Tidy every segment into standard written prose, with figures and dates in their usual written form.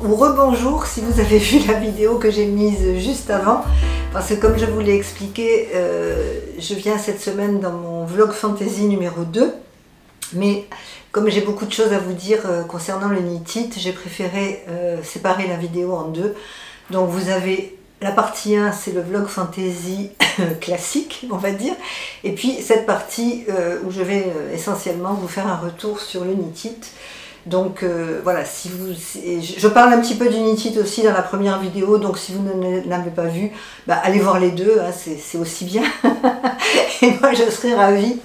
ou rebonjour si vous avez vu la vidéo que j'ai mise juste avant, parce que comme je vous l'ai expliqué, je viens cette semaine dans mon vlog fantasy numéro 2, mais comme j'ai beaucoup de choses à vous dire concernant le Knit-It, j'ai préféré séparer la vidéo en deux. Donc vous avez la partie 1, c'est le vlog fantasy classique, on va dire, et puis cette partie où je vais essentiellement vous faire un retour sur le Knit-It. Donc voilà, si vous, je parle un petit peu du Knit-It aussi dans la première vidéo, donc si vous ne l'avez pas vu, bah, allez voir les deux, hein, c'est aussi bien. Et moi je serais ravie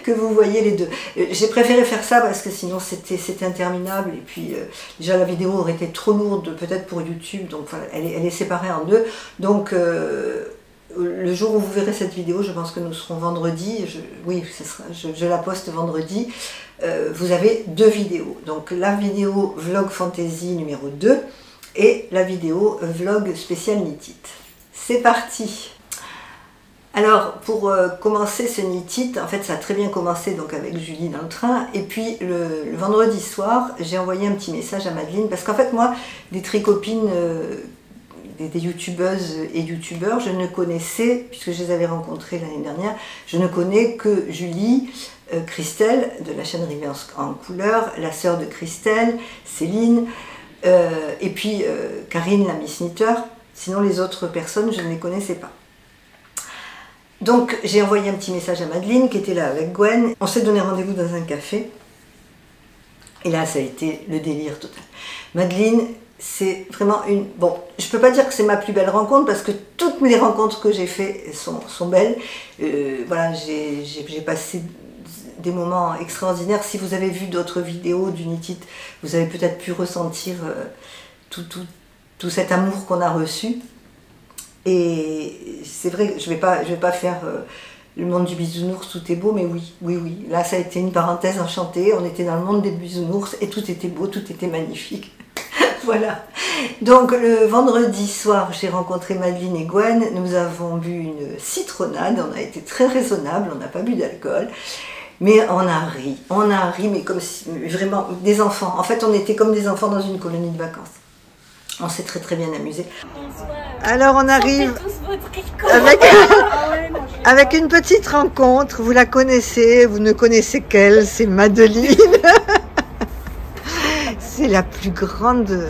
que vous voyez les deux. J'ai préféré faire ça parce que sinon c'était interminable, et puis déjà la vidéo aurait été trop lourde peut-être pour YouTube, donc voilà, elle est séparée en deux. Donc le jour où vous verrez cette vidéo, je pense que nous serons vendredi, oui, je la poste vendredi. Vous avez deux vidéos, donc la vidéo vlog fantasy numéro 2 et la vidéo vlog spécial Knit-It. C'est parti. Alors pour commencer ce Knit-It, en fait ça a très bien commencé donc avec Julie dans le train, et puis le vendredi soir j'ai envoyé un petit message à Madeleine, parce qu'en fait moi des tricopines, des youtubeuses et youtubeurs, je ne connaissais, puisque je les avais rencontrées l'année dernière, je ne connais que Julie, Christelle de la chaîne Rivée en couleur, la sœur de Christelle, Céline, et puis Karine la Miss Knitter. Sinon les autres personnes je ne les connaissais pas. Donc j'ai envoyé un petit message à Madeleine qui était là avec Gwen, on s'est donné rendez-vous dans un café, et là ça a été le délire total. Madeleine, c'est vraiment une... Bon, je peux pas dire que c'est ma plus belle rencontre, parce que toutes les rencontres que j'ai faites sont belles. Voilà, j'ai passé des moments extraordinaires. Si vous avez vu d'autres vidéos du Knit-It, vous avez peut-être pu ressentir tout cet amour qu'on a reçu. Et c'est vrai que je vais pas faire le monde du bisounours, tout est beau, mais oui. Là, ça a été une parenthèse enchantée. On était dans le monde des bisounours et tout était beau, tout était magnifique. Voilà. Donc le vendredi soir, j'ai rencontré Madeleine et Gwen. Nous avons bu une citronnade. On a été très raisonnable. On n'a pas bu d'alcool. Mais on a ri, mais comme si, vraiment des enfants. En fait, on était comme des enfants dans une colonie de vacances. On s'est très bien amusé. Alors on arrive avec une petite rencontre. Vous la connaissez, vous ne connaissez qu'elle, c'est Madeleine. C'est la plus grande...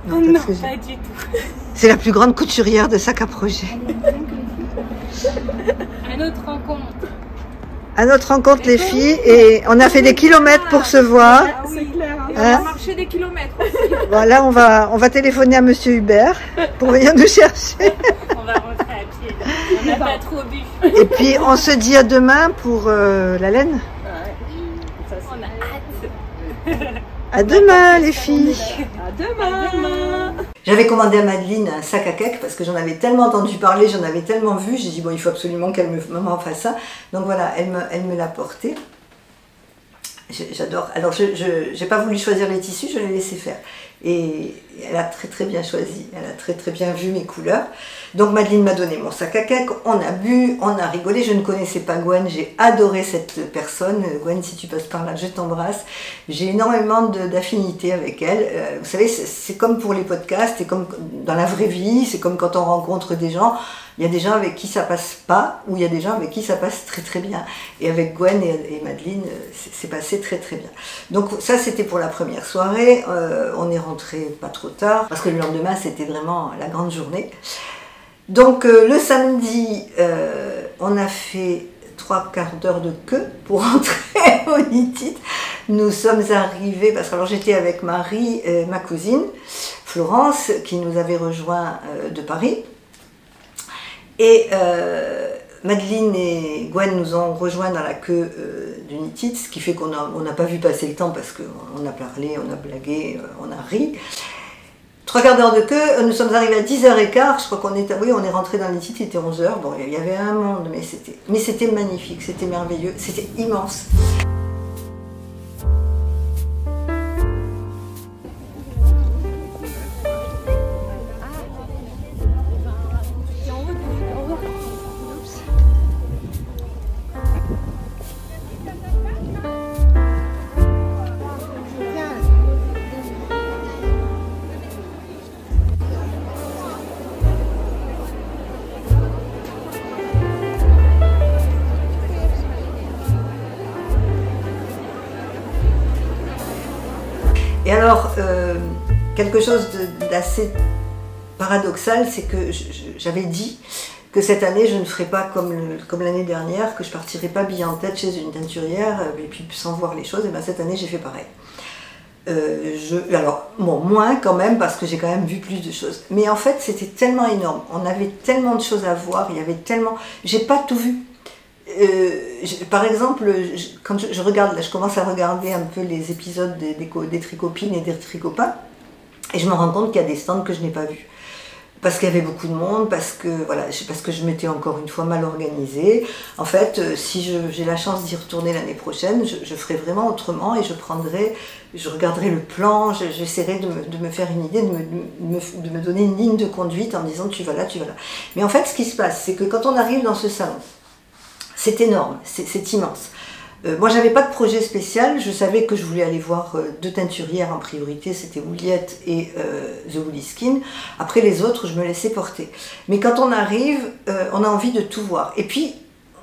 Non, pas du tout. C'est la plus grande couturière de sac à projet. À notre rencontre. À notre rencontre, les filles, et on a fait des kilomètres pour se voir. Ah, c'est clair. Et on a marché des kilomètres aussi. Voilà, on va téléphoner à Monsieur Hubert pour venir nous chercher. On va rentrer à pied. On n'a pas trop bu. Et puis on se dit à demain pour la laine. On a hâte. À demain les filles. À demain. J'avais commandé à Madeleine un sac à cake parce que j'en avais tellement entendu parler, j'en avais tellement vu. J'ai dit bon, il faut absolument qu'elle m'en fasse ça. Donc voilà, elle me l'a porté. J'adore. Alors je n'ai pas voulu choisir les tissus, je l'ai laissé faire. Et elle a très bien choisi, elle a très bien vu mes couleurs. Donc Madeleine m'a donné mon sac à cake, on a bu, on a rigolé. Je ne connaissais pas Gwen, j'ai adoré cette personne. Gwen, si tu passes par là, je t'embrasse. J'ai énormément d'affinité avec elle. Vous savez, c'est comme pour les podcasts, c'est comme dans la vraie vie, c'est comme quand on rencontre des gens. Il y a des gens avec qui ça passe pas, ou il y a des gens avec qui ça passe très bien. Et avec Gwen et Madeleine, c'est passé très bien. Donc ça, c'était pour la première soirée. On est rentré pas trop tard, parce que le lendemain, c'était vraiment la grande journée. Donc le samedi, on a fait 3/4 d'heure de queue pour rentrer au Knit-It. Nous sommes arrivés, parce que alors j'étais avec Marie, ma cousine, Florence, qui nous avait rejoint de Paris. Et Madeleine et Gwen nous ont rejoints dans la queue du Knit-It, ce qui fait qu'on n'a pas vu passer le temps parce qu'on a parlé, on a blagué, on a ri. 3/4 d'heure de queue, nous sommes arrivés à 10h15, je crois qu'on est, oui, on est rentré dans le Knit-It, il était 11h, bon, il y avait un monde, mais c'était magnifique, c'était merveilleux, c'était immense. quelque chose d'assez paradoxal, c'est que j'avais dit que cette année je ne ferais pas comme l'année dernière, que je partirais pas bille en tête chez une teinturière et puis sans voir les choses. Et bien cette année j'ai fait pareil. Alors bon, moins quand même parce que j'ai quand même vu plus de choses. Mais en fait c'était tellement énorme, on avait tellement de choses à voir, il y avait tellement, j'ai pas tout vu. Par exemple, quand je regarde, là, je commence à regarder un peu les épisodes des tricopines et des tricopains, et je me rends compte qu'il y a des stands que je n'ai pas vus. Parce qu'il y avait beaucoup de monde, parce que je m'étais encore une fois mal organisée. En fait, si j'ai la chance d'y retourner l'année prochaine, je ferai vraiment autrement et je regarderai le plan, j'essaierai de me faire une idée, de me donner une ligne de conduite en me disant tu vas là, tu vas là. Mais en fait, ce qui se passe, c'est que quand on arrive dans ce salon, c'est énorme, c'est immense. Moi, j'avais pas de projet spécial, je savais que je voulais aller voir deux teinturières en priorité, c'était Ouliette et The Woolly Skin. Après les autres, je me laissais porter. Mais quand on arrive, on a envie de tout voir. Et puis,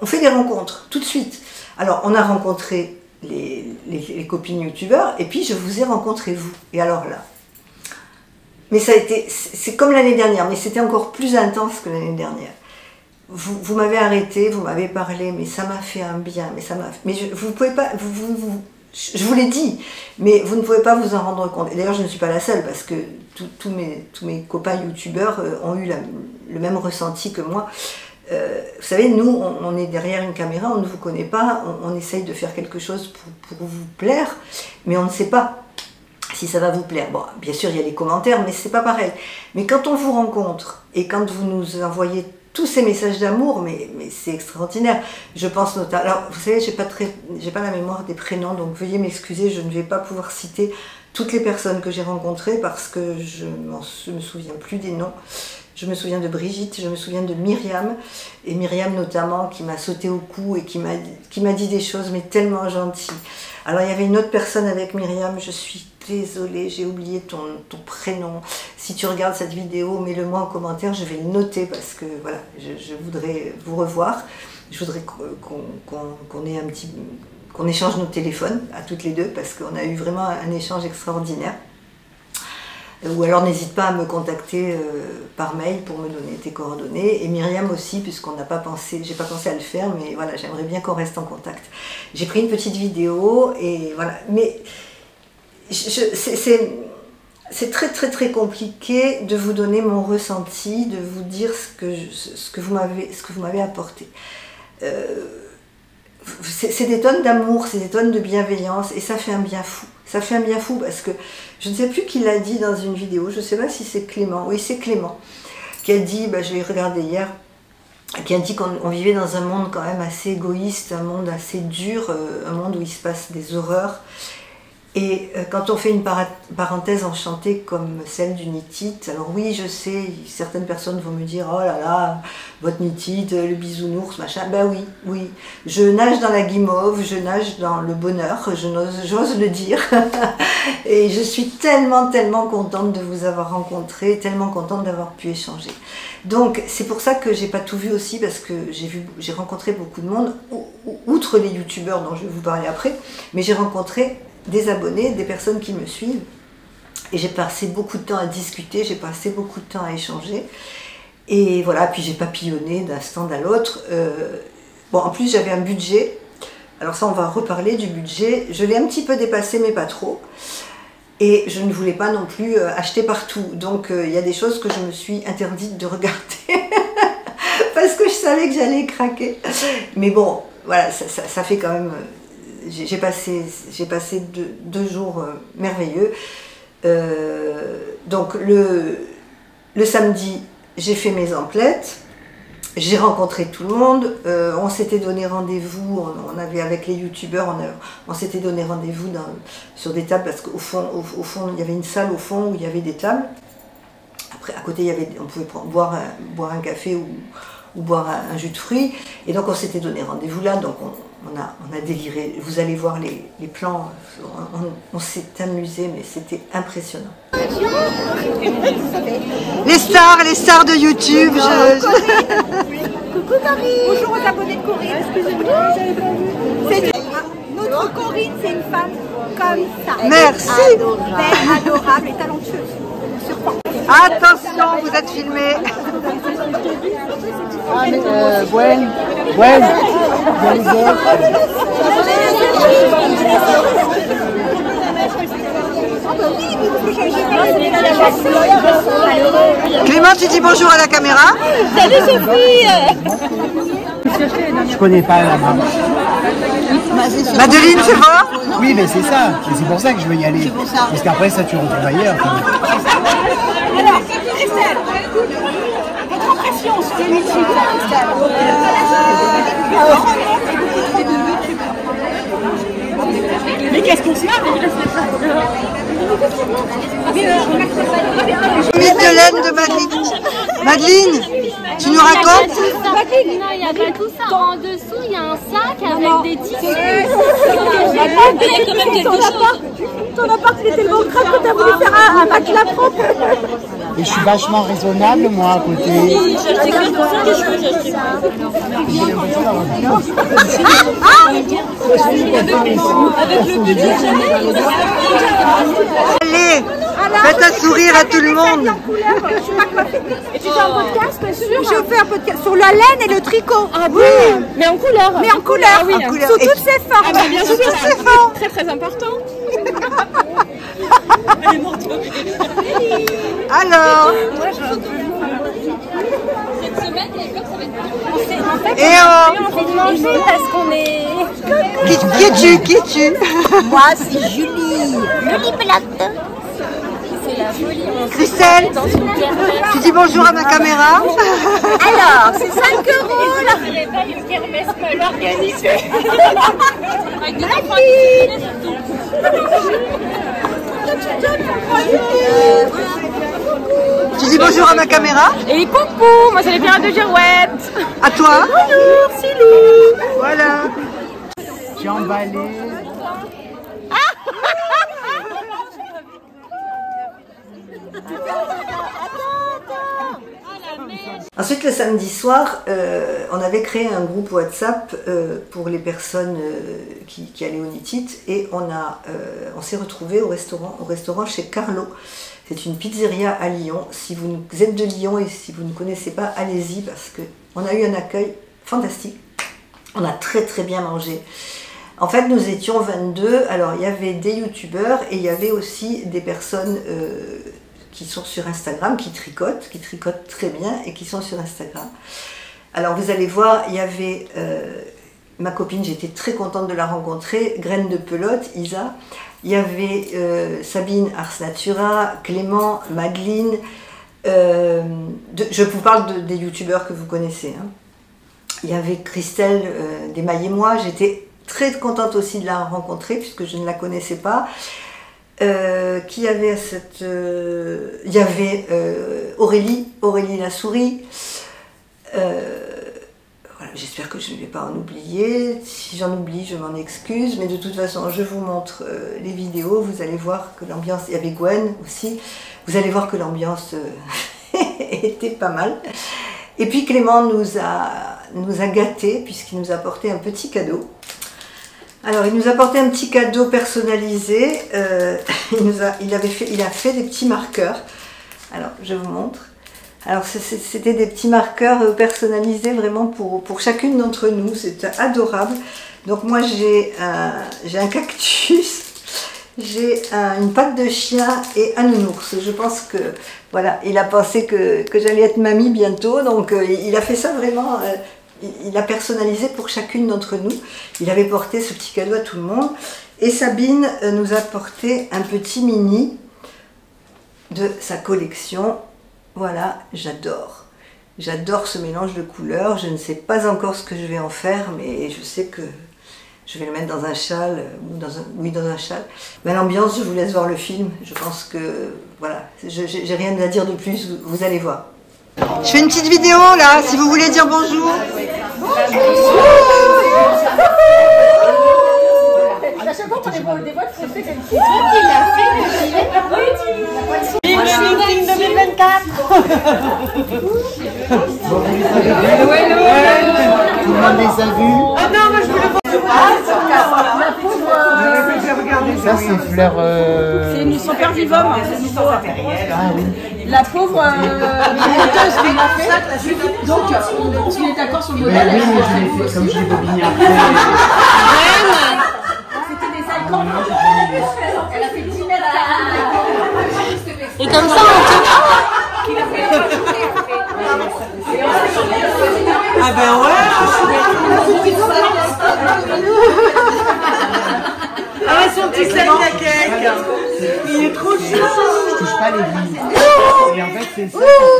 on fait des rencontres, tout de suite. Alors, on a rencontré les copines youtubeurs, et puis je vous ai rencontré vous. Et alors là, mais ça a été, c'est comme l'année dernière, mais c'était encore plus intense que l'année dernière. Vous m'avez arrêté, vous m'avez parlé, mais ça m'a fait un bien, mais vous pouvez pas, je vous l'ai dit, mais vous ne pouvez pas vous en rendre compte. Et d'ailleurs, je ne suis pas la seule, parce que tous mes copains youtubeurs ont eu le même ressenti que moi. Vous savez, nous, on est derrière une caméra, on ne vous connaît pas, on essaye de faire quelque chose pour vous plaire, mais on ne sait pas si ça va vous plaire. Bon, bien sûr, il y a les commentaires, mais c'est pas pareil. Mais quand on vous rencontre, et quand vous nous envoyez tous ces messages d'amour, mais c'est extraordinaire. Je pense notamment, alors vous savez, j'ai pas la mémoire des prénoms, donc veuillez m'excuser, je ne vais pas pouvoir citer toutes les personnes que j'ai rencontrées parce que je me souviens plus des noms. Je me souviens de Brigitte, je me souviens de Myriam, et Myriam notamment qui m'a sauté au cou et qui m'a dit des choses mais tellement gentilles. Alors il y avait une autre personne avec Myriam, je suis désolée, j'ai oublié ton prénom. Si tu regardes cette vidéo, mets-le-moi en commentaire, je vais le noter parce que voilà, je voudrais vous revoir. Je voudrais qu'on échange nos téléphones à toutes les deux parce qu'on a eu vraiment un échange extraordinaire. Ou alors n'hésite pas à me contacter par mail pour me donner tes coordonnées. Et Myriam aussi, puisqu'on n'a pas pensé, j'ai pas pensé à le faire, mais voilà, j'aimerais bien qu'on reste en contact. J'ai pris une petite vidéo et voilà. Mais c'est très très très compliqué de vous donner mon ressenti, de vous dire ce que vous m'avez apporté. C'est des tonnes d'amour, c'est des tonnes de bienveillance et ça fait un bien fou. Ça fait un bien fou parce que je ne sais plus qui l'a dit dans une vidéo, je ne sais pas si c'est Clément, oui c'est Clément, qui a dit, je l'ai regardé hier, qui a dit qu'on vivait dans un monde quand même assez égoïste, un monde assez dur, un monde où il se passe des horreurs. Et quand on fait une parenthèse enchantée comme celle du nitite, alors oui, je sais, certaines personnes vont me dire « Oh là là, votre nitite, le bisounours, machin ». Ben oui, oui, je nage dans la guimauve, je nage dans le bonheur, j'ose le dire. Et je suis tellement, tellement contente de vous avoir rencontré, tellement contente d'avoir pu échanger. Donc c'est pour ça que j'ai pas tout vu aussi, parce que j'ai rencontré beaucoup de monde, outre les youtubeurs dont je vais vous parler après, mais j'ai rencontré des abonnés, des personnes qui me suivent, et j'ai passé beaucoup de temps à discuter, j'ai passé beaucoup de temps à échanger, et voilà, puis j'ai papillonné d'un stand à l'autre. Bon, en plus j'avais un budget, alors ça on va reparler du budget, je l'ai un petit peu dépassé mais pas trop, et je ne voulais pas non plus acheter partout, donc il y a des choses que je me suis interdite de regarder, parce que je savais que j'allais craquer, mais bon, voilà, ça fait quand même... J'ai passé deux jours merveilleux. Donc le samedi, j'ai fait mes emplettes, j'ai rencontré tout le monde, on s'était donné rendez-vous, on avait avec les youtubeurs, on s'était donné rendez-vous sur des tables, parce qu'au fond, il y avait une salle au fond où il y avait des tables. Après, à côté, on pouvait boire un café ou boire un jus de fruits, et donc on s'était donné rendez-vous là, donc on a déliré. Vous allez voir les plans, on s'est amusé, mais c'était impressionnant. Les stars de YouTube. Coucou Corinne. Bonjour aux abonnés de Corinne. Excusez-moi, j'avais pas vu. Notre Corinne, c'est une femme comme ça. Merci. Belle, adorable et talentueuse. Attention, vous êtes filmé. Gwen, Clément, tu dis bonjour à la caméra. Salut Sophie. je connais pas la marche. Madeline, c'est bon? Oui, mais c'est ça. C'est pour ça que je veux y aller. Parce qu'après ça, tu retrouves ailleurs. Alors, Christelle, votre impression sur le YouTube, Christelle? Mais qu'est-ce qu'on se marre? Mythe de laine de Madeline. Madeline, tu nous racontes? Non, il n'y a pas tout ça. En dessous, il y a un sac avec des tissus. Ton appart, il était beau crâne que t'as voulu faire un matelas propre. Et je suis vachement raisonnable, moi, à côté. Allez, faites un sourire à tout le monde. Et tu fais un podcast sur? Je fais un podcast sur la laine et le tricot. Ah oui, mais en couleur. Mais en couleur, oui, en couleur. Sous toutes ses formes. Bien sûr, Sous toutes ses formes. très très important. Alors, Cette semaine, les blocs, ça va être et on fait manger parce qu'on est... qui es-tu? Moi, c'est Julie. Jolie plate. C'est la folie. Christelle, tu dis bonjour à ma caméra. Alors, c'est 5 €. Je dirais pas une kermesse mal organisée. Avec des enfants. Tu dis bonjour à ma caméra. Et coucou, moi j'allais faire un 2 girouettes. À toi. Bonjour, Silou. Voilà. J'ai emballé. Ensuite, le samedi soir, on avait créé un groupe WhatsApp pour les personnes qui allaient au Nitit et on s'est retrouvés au restaurant chez Carlo. C'est une pizzeria à Lyon. Si vous êtes de Lyon et si vous ne connaissez pas, allez-y parce qu'on a eu un accueil fantastique. On a très très bien mangé. En fait, nous étions 22. Alors, il y avait des youtubeurs et il y avait aussi des personnes qui sont sur Instagram, qui tricotent très bien et qui sont sur Instagram. Alors vous allez voir, il y avait ma copine, j'étais très contente de la rencontrer, Graine de Pelote, Isa. Il y avait Sabine Ars Natura, Clément, Madeline. Je vous parle des youtubeurs que vous connaissez. Hein. Il y avait Christelle d'Émaillez-moi, j'étais très contente aussi de la rencontrer puisque je ne la connaissais pas. Qui avait cette... il y avait Aurélie la souris. Voilà, j'espère que je ne vais pas en oublier. Si j'en oublie, je m'en excuse. Mais de toute façon, je vous montre les vidéos. Vous allez voir que l'ambiance... Il y avait Gwen aussi. Vous allez voir que l'ambiance était pas mal. Et puis Clément nous a gâtés puisqu'il nous a apporté un petit cadeau. Alors, il nous a apporté un petit cadeau personnalisé. Il a fait des petits marqueurs. Alors, je vous montre. Alors, c'était des petits marqueurs personnalisés vraiment pour chacune d'entre nous. C'est adorable. Donc, moi, j'ai un cactus, j'ai une patte de chien et un nounours. Je pense que, voilà, il a pensé que j'allais être mamie bientôt. Donc, il a fait ça vraiment... Il a personnalisé pour chacune d'entre nous. Il avait porté ce petit cadeau à tout le monde. Et Sabine nous a porté un petit mini de sa collection. Voilà, j'adore. J'adore ce mélange de couleurs. Je ne sais pas encore ce que je vais en faire, mais je sais que je vais le mettre dans un châle. Oui, dans un châle. Mais l'ambiance, je vous laisse voir le film. Je pense que, voilà, j'ai rien à dire de plus. Vous allez voir. Je fais une petite vidéo là, si vous voulez dire bonjour. Meeting 2024. Tout le monde les a vus. Ah non, moi je voulais voir. Ça, c'est fleur... C'est une super vivum, c'est nouveau. Ah oui. La pauvre piloteuse qui l'a fait. Donc, tu es d'accord sur le modèle? Oui, mais je l'ai fait comme je l'ai bobiné après. C'était des icônes. Elle a fait 10 mètres. Et comme ça, Ah ben ouais. Ah son petit slime à cake. Il est trop chou. Je touche pas les billes. Et en fait, c'est ça.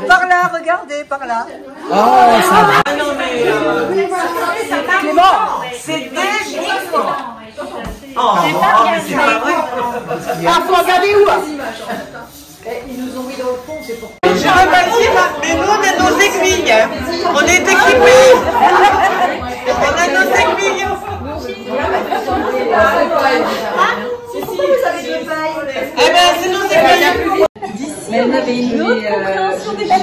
Par là, regardez, par là. Oh, ça va. Ah non mais Clément, c'est dégoûtant. Oh, mais c'est pas vrai. ah, faut regarder où? Je veux pas dire, mais nous on a nos aiguilles. On est équipés. On a nos aiguilles. Eh ben c'est nos aiguilles. Mais elle avait une compréhension des choses.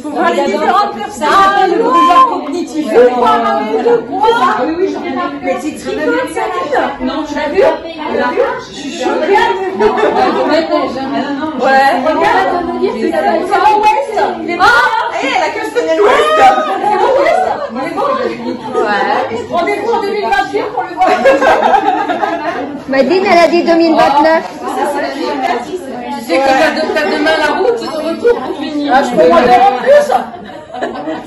Pour voir les différentes personnes. Ah, le pouvoir cognitif. Je crois, de quoi? Oui, oui, j'en ai marre. Mais tu tricotes, Saline? Non, tu l'as vu? Je suis choquée. Ouais, regarde. C'est l'Ouest. Elle a que je connais l'Ouest. Il est bon. Ouais. Rendez-vous en 2028 pour le voir. Madine, elle a dit 2029. Tu sais que t'as demain la route de retour pour finir. Ah, je peux m'en faire en plus.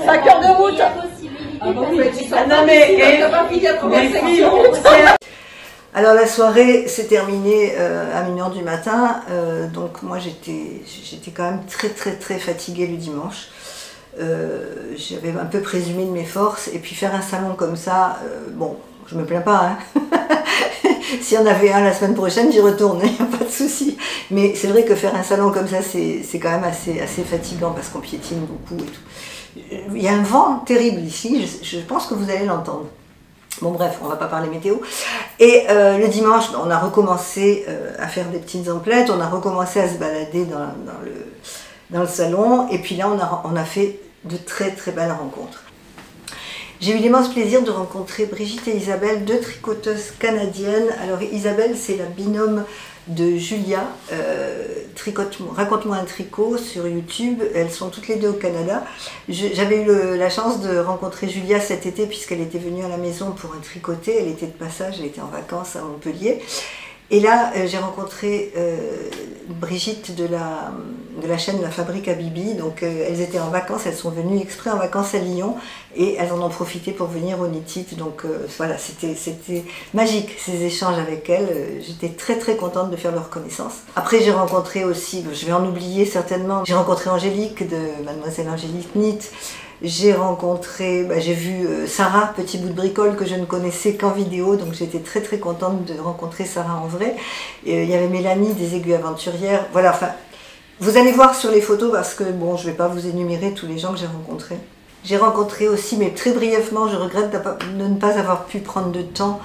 5 heures de route. Non mais T'as pas fini à trouver 5 km. Alors la soirée s'est terminée à 1h du matin, donc moi j'étais quand même très fatiguée le dimanche. J'avais un peu présumé de mes forces, et puis faire un salon comme ça, bon, je me plains pas, hein. S'il y en avait un la semaine prochaine, j'y retourne, il n'y a pas de souci. Mais c'est vrai que faire un salon comme ça, c'est quand même assez fatigant parce qu'on piétine beaucoup et tout. Il y a un vent terrible ici, je pense que vous allez l'entendre. Bon bref, on va pas parler météo. Et le dimanche, on a recommencé à faire des petites emplettes, on a recommencé à se balader dans le salon, et puis là on a fait de très belles rencontres. J'ai eu l'immense plaisir de rencontrer Brigitte et Isabelle, deux tricoteuses canadiennes. Alors Isabelle, c'est la binôme de Julia, Raconte-moi un tricot sur YouTube. Elles sont toutes les deux au Canada. J'avais eu la chance de rencontrer Julia cet été puisqu'elle était venue à la maison pour un tricoter. Elle était de passage, elle était en vacances à Montpellier. Et là, j'ai rencontré Brigitte de la chaîne La Fabrique à Bibi. Donc elles étaient en vacances, elles sont venues exprès en vacances à Lyon et elles en ont profité pour venir au Knit It. Donc voilà, c'était magique ces échanges avec elles. J'étais très contente de faire leur connaissance. Après j'ai rencontré aussi, je vais en oublier certainement, j'ai rencontré Angélique de Mademoiselle Angélique Knit. J'ai rencontré, j'ai vu Sarah, petit bout de bricole que je ne connaissais qu'en vidéo, donc j'étais très contente de rencontrer Sarah en vrai. Il y avait Mélanie des Aiguilles Aventurières, voilà, enfin, vous allez voir sur les photos parce que bon, je ne vais pas vous énumérer tous les gens que j'ai rencontrés. J'ai rencontré aussi, mais très brièvement, je regrette de ne pas avoir pu prendre de temps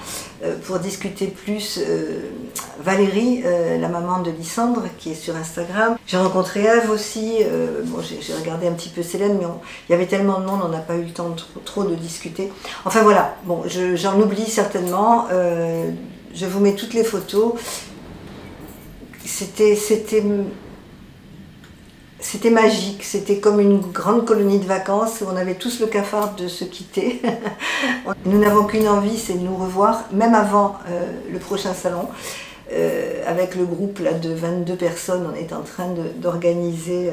pour discuter plus, Valérie, la maman de Lysandre, qui est sur Instagram. J'ai rencontré Ève aussi, bon, j'ai regardé un petit peu Célène, mais il y avait tellement de monde, on n'a pas eu le temps trop de discuter. Enfin voilà, bon, j'en oublie certainement, je vous mets toutes les photos. C'était magique, c'était comme une grande colonie de vacances où on avait tous le cafard de se quitter. Nous n'avons qu'une envie, c'est de nous revoir, même avant le prochain salon. Avec le groupe là, de 22 personnes, on est en train d'organiser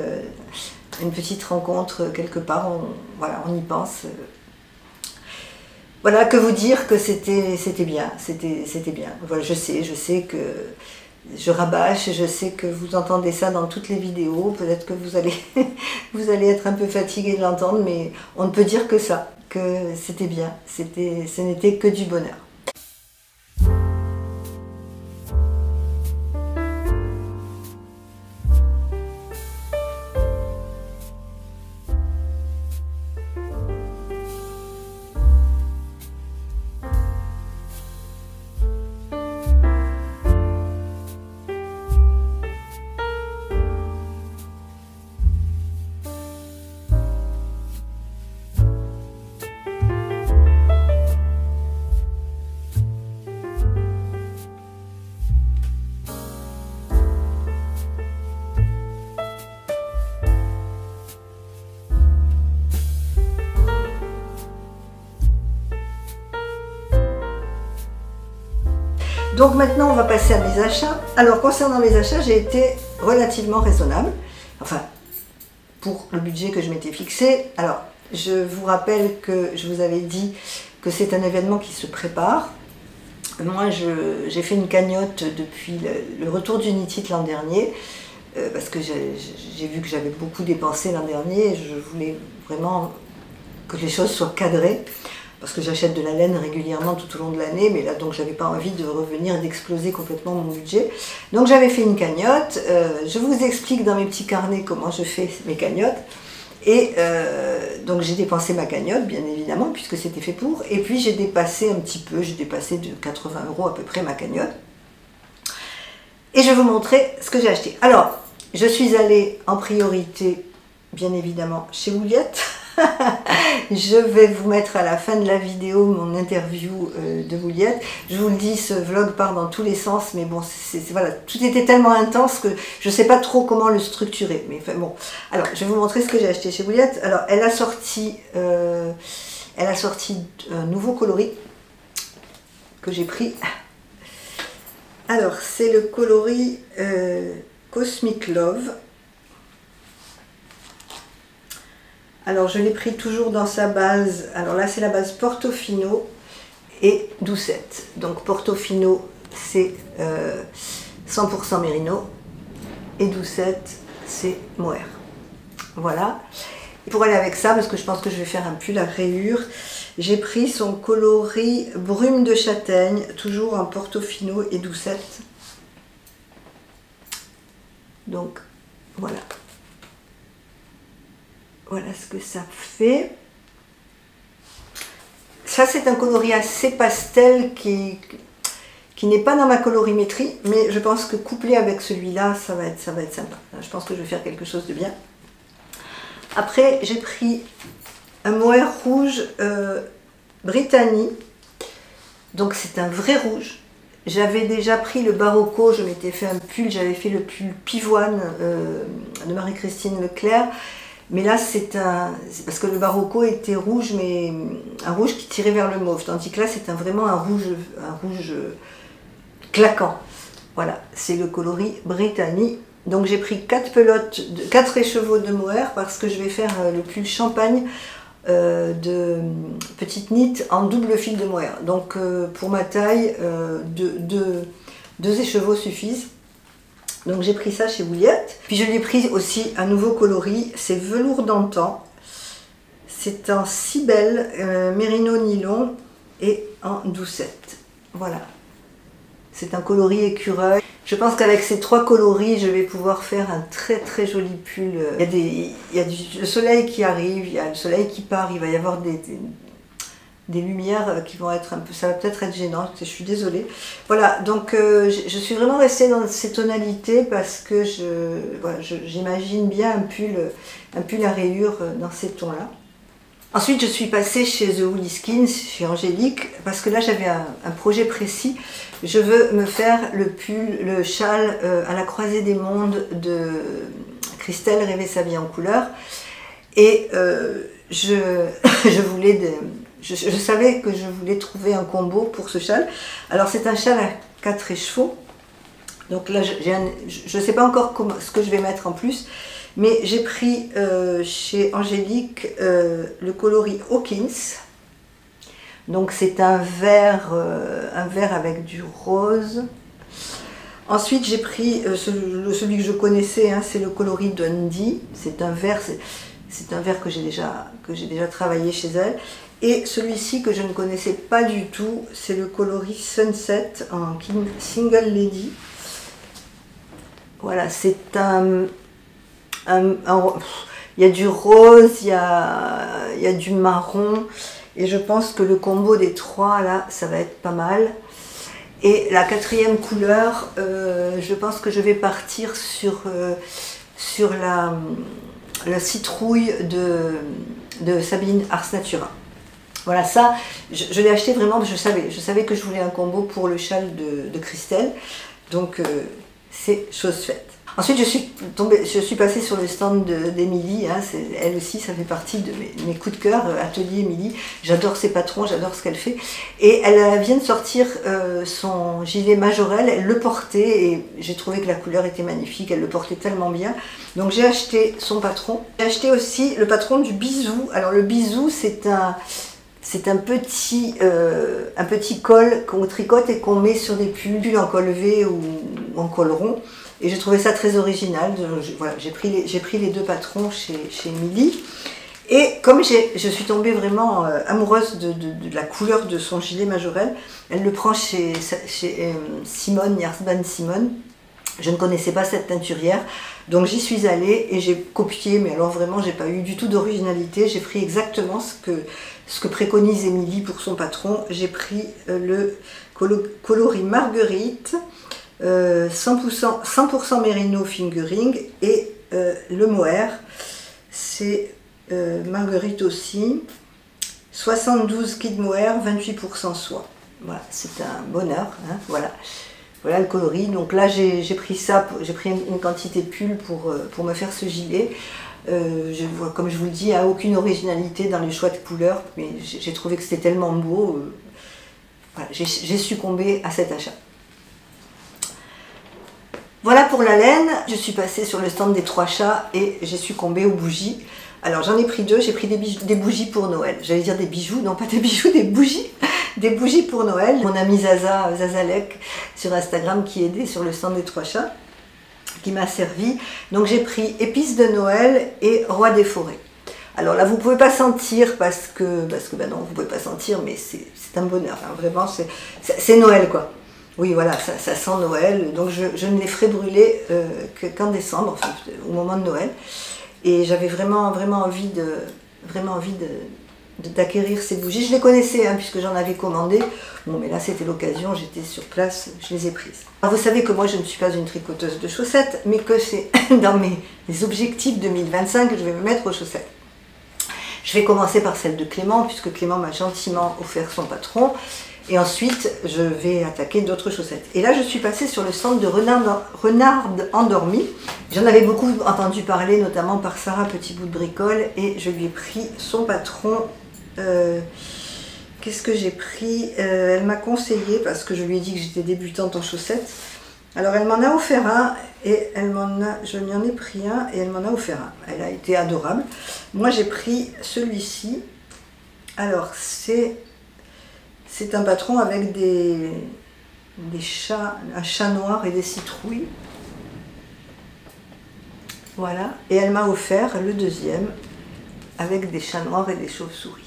une petite rencontre quelque part, voilà, on y pense. Voilà, que vous dire que c'était bien, c'était bien. Voilà, je sais que je rabâche, je sais que vous entendez ça dans toutes les vidéos, peut-être que vous allez être un peu fatigué de l'entendre, mais on ne peut dire que ça, que c'était bien, ce n'était que du bonheur. Donc maintenant on va passer à mes achats. Alors concernant mes achats, j'ai été relativement raisonnable, enfin pour le budget que je m'étais fixé. Alors je vous rappelle que je vous avais dit que c'est un événement qui se prépare. Moi j'ai fait une cagnotte depuis le retour d'Unity l'an dernier, parce que j'ai vu que j'avais beaucoup dépensé l'an dernier et je voulais vraiment que les choses soient cadrées. Parce que j'achète de la laine régulièrement tout au long de l'année, mais là donc j'avais pas envie de revenir, d'exploser complètement mon budget. Donc j'avais fait une cagnotte, je vous explique dans mes petits carnets comment je fais mes cagnottes. Et donc j'ai dépensé ma cagnotte, bien évidemment, puisque c'était fait pour. Et puis j'ai dépassé un petit peu, j'ai dépassé de 80 € à peu près ma cagnotte. Et je vais vous montrer ce que j'ai acheté. Alors, je suis allée en priorité, bien évidemment, chez Wouliette. Je vais vous mettre à la fin de la vidéo mon interview de Wouliette. Je vous le dis, ce vlog part dans tous les sens, mais bon, voilà, tout était tellement intense que je ne sais pas trop comment le structurer. Mais enfin, bon, alors je vais vous montrer ce que j'ai acheté chez Wouliette. Alors, elle a sorti un nouveau coloris que j'ai pris. Alors, c'est le coloris Cosmic Love. Alors je l'ai pris toujours dans sa base, alors là c'est la base Portofino et Doucette. Donc Portofino c'est 100% Mérino et Doucette c'est mohair. Voilà. Et pour aller avec ça, parce que je pense que je vais faire un pull à rayures, j'ai pris son coloris Brume de châtaigne, toujours en Portofino et Doucette. Donc voilà. Voilà ce que ça fait. Ça, c'est un coloris assez pastel qui n'est pas dans ma colorimétrie, mais je pense que couplé avec celui-là, ça va être sympa. Je pense que je vais faire quelque chose de bien. Après, j'ai pris un mohair rouge Brittany. Donc, c'est un vrai rouge. J'avais déjà pris le Barocco, je m'étais fait un pull, j'avais fait le pull Pivoine de Marie-Christine Leclerc. Mais là, c'est parce que le Barocco était rouge, mais un rouge qui tirait vers le mauve. Tandis que là, c'est vraiment un rouge claquant. Voilà, c'est le coloris Brittany. Donc j'ai pris 4 écheveaux de mohair parce que je vais faire le pull champagne de petite knit en double fil de mohair. Donc pour ma taille, 2 écheveaux suffisent. Donc j'ai pris ça chez Wouliette. Puis je lui ai pris aussi un nouveau coloris, c'est velours d'antan. C'est en cibelle, mérino nylon et en doucette. Voilà. C'est un coloris écureuil. Je pense qu'avec ces 3 coloris, je vais pouvoir faire un très joli pull. Il y a le soleil qui arrive, il y a le soleil qui part, il va y avoir des lumières qui vont être un peu, ça va peut-être être gênant, je suis désolée. Voilà, donc je suis vraiment restée dans ces tonalités parce que j'imagine bien un pull à rayures dans ces tons-là. Ensuite, je suis passée chez The Woolly Skins, chez Angélique, parce que là j'avais un projet précis. Je veux me faire le châle à la croisée des mondes de Christelle Rêver sa vie en couleur. Et je savais que je voulais trouver un combo pour ce châle. Alors c'est un châle à 4 écheveaux. Donc là je ne sais pas encore ce que je vais mettre en plus. Mais j'ai pris chez Angélique le coloris Hawkins. Donc c'est un vert avec du rose. Ensuite j'ai pris celui que je connaissais, hein, c'est le coloris Dundee. C'est un vert que j'ai déjà travaillé chez elle. Et celui-ci que je ne connaissais pas du tout, c'est le coloris Sunset en Single Lady. Voilà, c'est il y a du rose, il y a du marron. Et je pense que le combo des 3 là, ça va être pas mal. Et la 4e couleur, je pense que je vais partir sur la citrouille de Sabine Ars Natura. Voilà, ça, je l'ai acheté vraiment, je savais que je voulais un combo pour le châle de Christelle. Donc, c'est chose faite. Ensuite, je suis passée sur le stand d'Émilie, hein, elle aussi, ça fait partie de mes coups de cœur, Atelier Émilie. J'adore ses patrons, j'adore ce qu'elle fait. Et elle vient de sortir son gilet Majorelle, elle le portait et j'ai trouvé que la couleur était magnifique, elle le portait tellement bien. Donc j'ai acheté son patron. J'ai acheté aussi le patron du bisou. Alors le bisou, c'est un petit col qu'on tricote et qu'on met sur des pulls en col V ou en col rond. Et j'ai trouvé ça très original. Voilà, j'ai pris les deux patrons chez Émilie. Et comme je suis tombée vraiment amoureuse de la couleur de son gilet Majorelle, elle le prend chez Simone, Yarsban Simone. Je ne connaissais pas cette teinturière, donc j'y suis allée et j'ai copié, mais alors vraiment j'ai pas eu du tout d'originalité. J'ai pris exactement ce que préconise Émilie pour son patron. J'ai pris le coloris Marguerite, 100% Merino Fingering, et le mohair, c'est Marguerite aussi, 72 kid mohair, 28% soie. Voilà, c'est un bonheur, hein, voilà. Voilà le coloris. Donc là j'ai pris ça, j'ai pris une quantité de pull pour me faire ce gilet. Comme je vous le dis, il n'y a aucune originalité dans les choix de couleurs, mais j'ai trouvé que c'était tellement beau. Voilà, j'ai succombé à cet achat. Voilà pour la laine. Je suis passée sur le stand des 3 chats et j'ai succombé aux bougies. Alors j'en ai pris 2, j'ai pris des bougies pour Noël. J'allais dire des bijoux, non pas des bijoux, des bougies. Des bougies pour Noël. Mon amie Zazalek sur Instagram qui aidait sur le stand des 3 chats, qui m'a servi. Donc j'ai pris épices de Noël et roi des forêts. Alors là vous pouvez pas sentir parce que ben non, vous pouvez pas sentir, mais c'est un bonheur. Hein, vraiment c'est Noël quoi. Oui voilà, ça sent Noël. Donc je ne les ferai brûler qu'en décembre, enfin, au moment de Noël. Et j'avais vraiment envie d'acquérir ces bougies. Je les connaissais hein, puisque j'en avais commandé. Bon mais là c'était l'occasion, j'étais sur place, je les ai prises. Alors vous savez que moi je ne suis pas une tricoteuse de chaussettes, mais que c'est dans mes objectifs 2025 que je vais me mettre aux chaussettes. Je vais commencer par celle de Clément, puisque Clément m'a gentiment offert son patron. Et ensuite, je vais attaquer d'autres chaussettes. Et là, je suis passée sur le stand de Renarde Endormie. J'en avais beaucoup entendu parler, notamment par Sarah Petit Bout de Bricole. Et je lui ai pris son patron. Qu'est-ce que j'ai pris? Elle m'a conseillé, parce que je lui ai dit que j'étais débutante en chaussettes. Alors, elle m'en a offert un. Et je lui en ai pris un et elle m'en a offert un. Elle a été adorable. Moi, j'ai pris celui-ci. Alors, c'est un patron avec un chat noir et des citrouilles. Voilà. Et elle m'a offert le deuxième avec des chats noirs et des chauves-souris.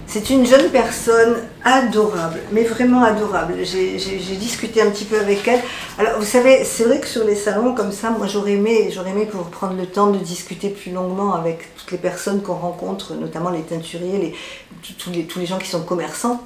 C'est une jeune personne adorable, mais vraiment adorable. J'ai discuté un petit peu avec elle. Alors vous savez, c'est vrai que sur les salons comme ça, moi j'aurais aimé pouvoir prendre le temps de discuter plus longuement avec toutes les personnes qu'on rencontre, notamment les teinturiers, tous les gens qui sont commerçants.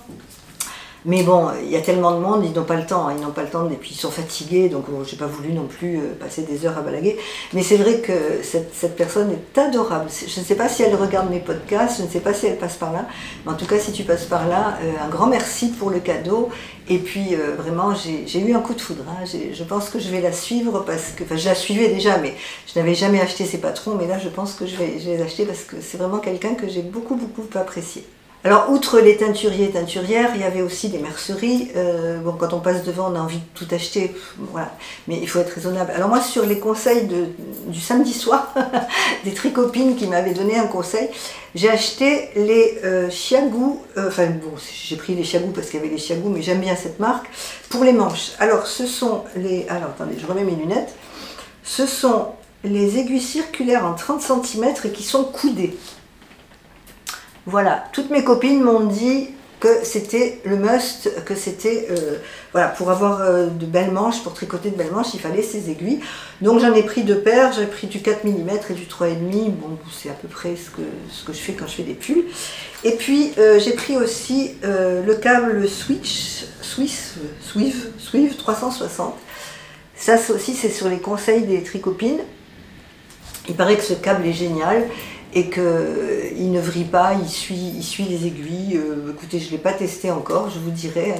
Mais bon, il y a tellement de monde, ils n'ont pas le temps, et puis ils sont fatigués, donc j'ai pas voulu non plus passer des heures à balaguer. Mais c'est vrai que cette personne est adorable. Je ne sais pas si elle regarde mes podcasts, je ne sais pas si elle passe par là, mais en tout cas, si tu passes par là, un grand merci pour le cadeau. Et puis vraiment, j'ai eu un coup de foudre. Hein. Je pense que je vais la suivre parce que, enfin, je la suivais déjà, mais je n'avais jamais acheté ses patrons. Mais là, je pense que je vais les acheter parce que c'est vraiment quelqu'un que j'ai beaucoup apprécié. Alors, outre les teinturiers et teinturières, il y avait aussi des merceries. Bon, quand on passe devant, on a envie de tout acheter, voilà. Mais il faut être raisonnable. Alors moi, sur les conseils du samedi soir, des tricopines qui m'avaient donné un conseil, j'ai acheté les chiagous. Enfin bon, j'ai pris les chiagous parce qu'il y avait les chiagous, mais j'aime bien cette marque. Pour les manches. Alors, ce sont les... Alors, attendez, je remets mes lunettes. Ce sont les aiguilles circulaires en 30 cm et qui sont coudées. Voilà, toutes mes copines m'ont dit que c'était le must, que c'était, voilà, pour avoir de belles manches, pour tricoter de belles manches, il fallait ces aiguilles. Donc j'en ai pris 2 paires, j'ai pris du 4 mm et du 3,5. Bon, c'est à peu près ce que je fais quand je fais des pulls. Et puis j'ai pris aussi le câble Swive 360. Ça aussi, c'est sur les conseils des tricopines. Il paraît que ce câble est génial. Et qu'il ne vrille pas, il suit les aiguilles. Écoutez, je ne l'ai pas testé encore, je vous dirai.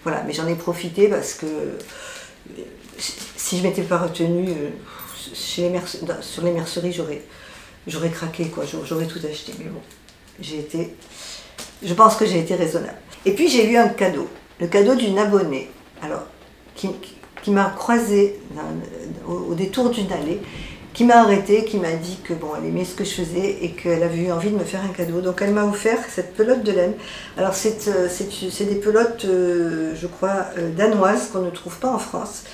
Voilà, mais j'en ai profité parce que si je m'étais pas retenue sur les merceries, j'aurais craqué, quoi. J'aurais tout acheté. Mais bon, je pense que j'ai été raisonnable. Et puis j'ai eu un cadeau, le cadeau d'une abonnée, alors qui m'a croisée au détour d'une allée, qui m'a arrêtée, qui m'a dit que bon, elle aimait ce que je faisais et qu'elle avait eu envie de me faire un cadeau. Donc elle m'a offert cette pelote de laine. Alors c'est des pelotes, je crois, danoises qu'on ne trouve pas en France.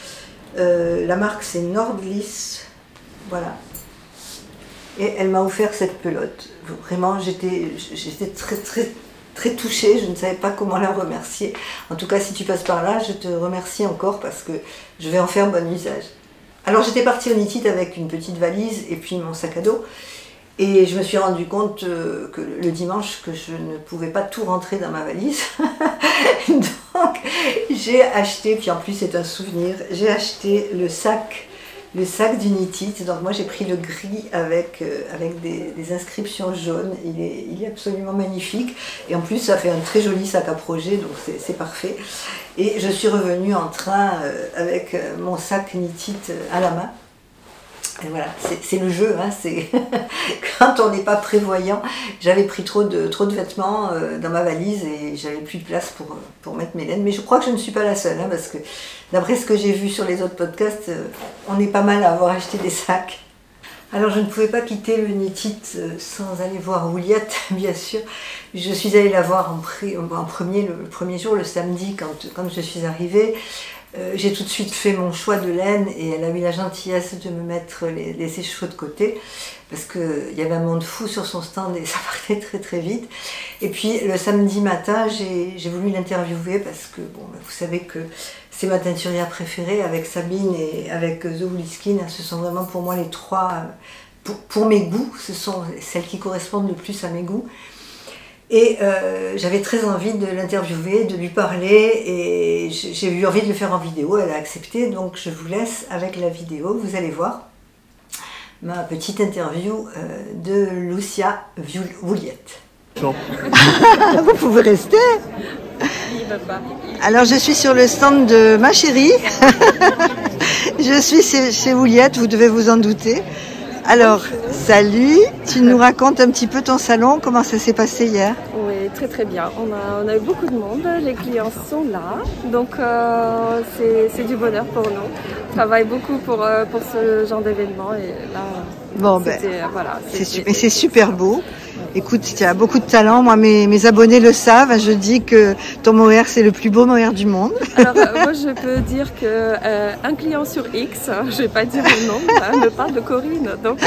La marque c'est Nordlis, voilà. Et elle m'a offert cette pelote. Vraiment, j'étais très touchée, je ne savais pas comment la remercier. En tout cas, si tu passes par là, je te remercie encore parce que je vais en faire bon usage. Alors j'étais partie au Knit It avec une petite valise et puis mon sac à dos. Et je me suis rendu compte que le dimanche, que je ne pouvais pas tout rentrer dans ma valise. Donc j'ai acheté, puis en plus c'est un souvenir, j'ai acheté le sac du Knit It. Donc moi j'ai pris le gris avec des inscriptions jaunes. Il est absolument magnifique. Et en plus ça fait un très joli sac à projet, donc c'est parfait. Et je suis revenue en train avec mon sac Knit It à la main. Et voilà, c'est le jeu, hein, c'est quand on n'est pas prévoyant. J'avais pris trop de vêtements dans ma valise et j'avais plus de place pour mettre mes laines. Mais je crois que je ne suis pas la seule, hein, parce que d'après ce que j'ai vu sur les autres podcasts, on est pas mal à avoir acheté des sacs. Alors je ne pouvais pas quitter le Knit It sans aller voir Wouliat, bien sûr. Je suis allée la voir le premier jour, le samedi, quand je suis arrivée. J'ai tout de suite fait mon choix de laine et elle a eu la gentillesse de me mettre les sèche-cheveux de côté parce qu'il y avait un monde fou sur son stand et ça partait très très vite. Et puis le samedi matin, j'ai voulu l'interviewer parce que bon, vous savez que c'est ma teinturière préférée avec Sabine et avec The Woolly Skin. Ce sont vraiment pour moi les trois, pour mes goûts, ce sont celles qui correspondent le plus à mes goûts. Et j'avais très envie de l'interviewer, de lui parler et j'ai eu envie de le faire en vidéo, elle a accepté, donc je vous laisse avec la vidéo, vous allez voir ma petite interview de Lucia Wouliat. Vous pouvez rester. Alors je suis sur le stand de ma chérie, je suis chez Wouliat, vous devez vous en douter. Alors, salut, tu nous racontes un petit peu ton salon, comment ça s'est passé hier? Oui, très très bien. On a eu beaucoup de monde, les clients sont là, donc c'est du bonheur pour nous. On travaille beaucoup pour ce genre d'événement et là, bon, ben, voilà, c'est super beau. Écoute, tu as beaucoup de talent. Moi, mes abonnés le savent. Je dis que ton mohair, c'est le plus beau mohair du monde. Alors, moi, je peux dire que un client sur X, je ne vais pas dire le nom, me parle de Corinne. Donc,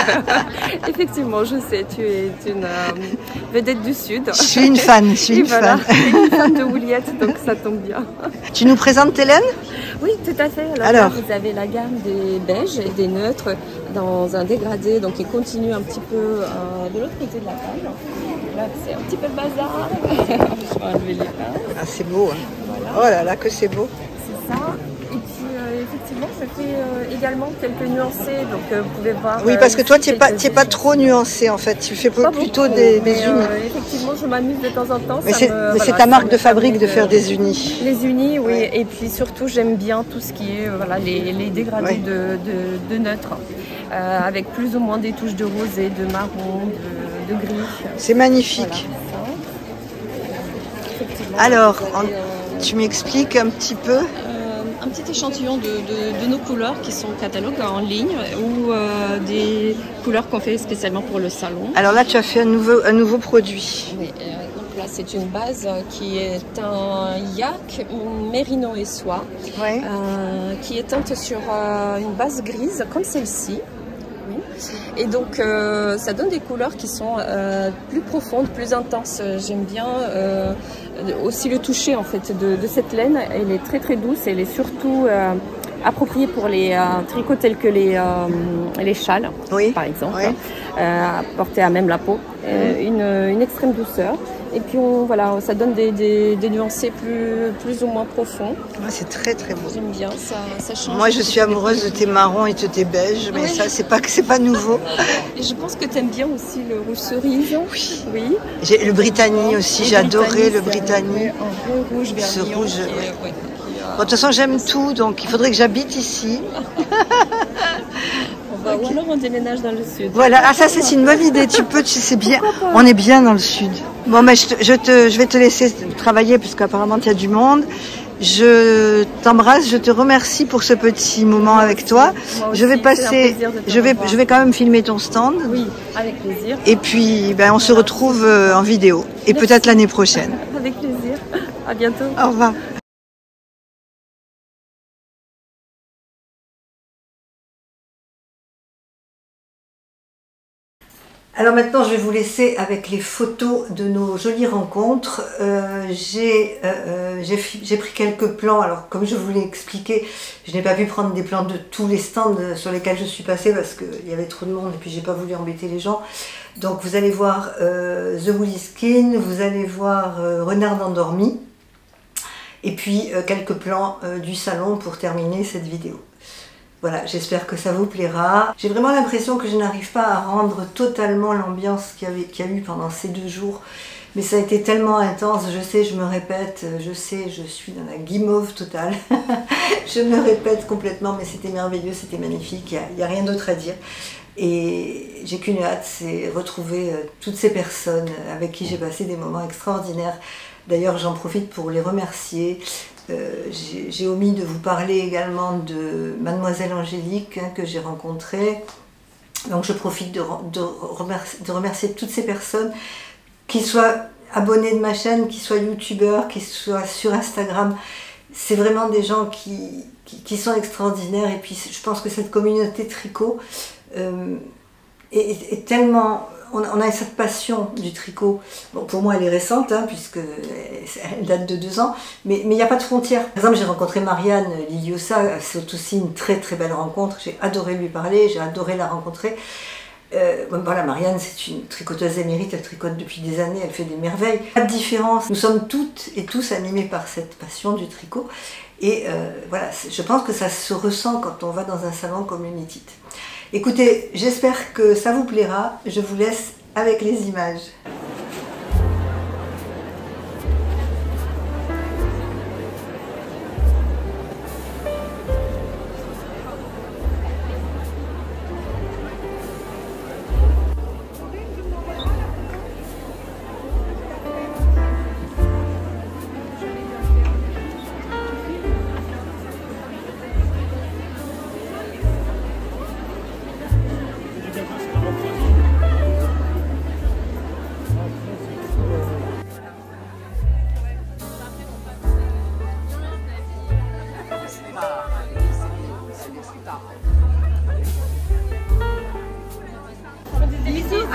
effectivement, je sais, tu es une vedette du Sud. Je suis une fan, je suis une fan. Une fan de Wouliat, donc ça tombe bien. Tu nous présentes tes laines? Oui, tout à fait. Alors, là, vous avez la gamme des beiges et des neutres dans un dégradé, donc qui continue un petit peu de l'autre côté de la table. Là, c'est un petit peu le bazar. Je vais enlever les pages. Ah, c'est beau. Hein. Voilà. Oh là là, que c'est beau. C'est ça. Et puis, effectivement, ça fait également quelques nuancés. Donc, vous pouvez voir. Oui, parce que toi, tu n'es pas trop nuancé en fait. Tu fais plutôt des unis. Effectivement, je m'amuse de temps en temps. Mais c'est ta marque de fabrique de faire des unis. Les unis, oui. Ouais. Et puis surtout, j'aime bien tout ce qui est les dégradés de neutres. Avec plus ou moins des touches de rosé, de marron, de gris. C'est magnifique. Voilà. Alors, tu m'expliques un petit peu un petit échantillon de nos couleurs qui sont catalogues en ligne ou des couleurs qu'on fait spécialement pour le salon. Alors là, tu as fait un nouveau produit. Oui, donc là, c'est une base qui est un yak, mérino et soie, ouais. Qui est teinte sur une base grise comme celle-ci. Et donc ça donne des couleurs qui sont plus profondes, plus intenses. J'aime bien aussi le toucher en fait de cette laine. Elle est très très douce et elle est surtout appropriée pour les tricots tels que les châles, oui. Par exemple, oui. Portés à même la peau. Une extrême douceur. Et puis voilà, ça donne des nuancés plus ou moins profonds. Ouais, c'est très très beau. J'aime bien, ça change. Moi je suis amoureuse de tes marrons et de tes beiges, mais oui. Ça c'est pas nouveau. Et je pense que tu aimes bien aussi le rouge cerise. Oui. Oui. J'ai le Brittany aussi, j'ai adoré le Brittany. Un vrai rouge vermillon. Ce rouge, Bon, de toute façon, j'aime tout, donc il faudrait que j'habite ici. Ou alors on déménage dans le sud. Voilà, ah ça c'est une bonne idée, c'est bien, on est bien dans le sud. Bon, mais je vais te laisser travailler parce qu'apparemment il y a du monde. Je t'embrasse, je te remercie pour ce petit moment avec toi. Je vais passer, je vais quand même filmer ton stand. Oui, avec plaisir. Et puis, ben, on se retrouve en vidéo et peut-être l'année prochaine. Avec plaisir. À bientôt. Au revoir. Alors maintenant, je vais vous laisser avec les photos de nos jolies rencontres. J'ai pris quelques plans. Alors, comme je vous l'ai expliqué, je n'ai pas pu prendre des plans de tous les stands sur lesquels je suis passée parce qu'il y avait trop de monde et puis j'ai pas voulu embêter les gens. Donc, vous allez voir The Woolly Skin, vous allez voir Renard endormi et puis quelques plans du salon pour terminer cette vidéo. Voilà, j'espère que ça vous plaira. J'ai vraiment l'impression que je n'arrive pas à rendre totalement l'ambiance qu'il y a eu pendant ces 2 jours. Mais ça a été tellement intense, je sais, je me répète, je sais, je suis dans la guimauve totale. Je me répète complètement, mais c'était merveilleux, c'était magnifique, il n'y a rien d'autre à dire. Et j'ai qu'une hâte, c'est retrouver toutes ces personnes avec qui j'ai passé des moments extraordinaires. D'ailleurs, j'en profite pour les remercier. J'ai omis de vous parler également de Mademoiselle Angélique que j'ai rencontrée. Donc je profite de remercier toutes ces personnes, qu'ils soient abonnés de ma chaîne, qu'ils soient youtubeurs, qu'ils soient sur Instagram. C'est vraiment des gens qui sont extraordinaires. Et puis je pense que cette communauté tricot est tellement... On a cette passion du tricot. Bon, pour moi, elle est récente, hein, puisqu'elle date de 2 ans, mais il n'y a pas de frontières. Par exemple, j'ai rencontré Marianne Liliosa, c'est aussi une très très belle rencontre. J'ai adoré lui parler, j'ai adoré la rencontrer. Voilà, Marianne, c'est une tricoteuse émérite, elle tricote depuis des années, elle fait des merveilles. Pas de différence, nous sommes toutes et tous animés par cette passion du tricot. Et voilà, je pense que ça se ressent quand on va dans un salon comme Unitit. Écoutez, j'espère que ça vous plaira. Je vous laisse avec les images.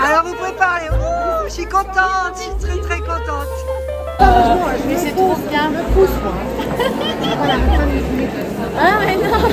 Alors vous pouvez parler. Oh, je suis contente, je suis très très contente. Mais c'est trop bien. Le pouce, moi. Ah mais non.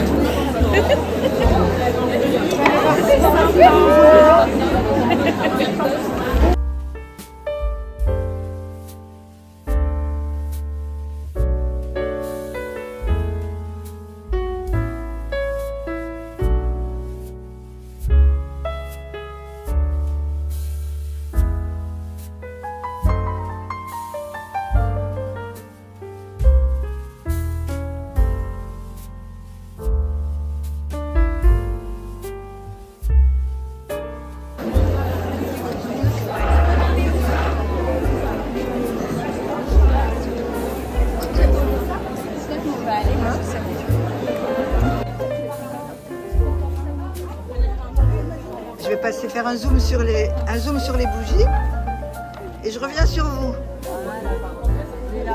Je vais passer faire un zoom sur les bougies et je reviens sur vous.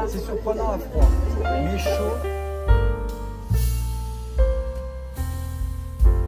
C'est surprenant à froid, mais chaud.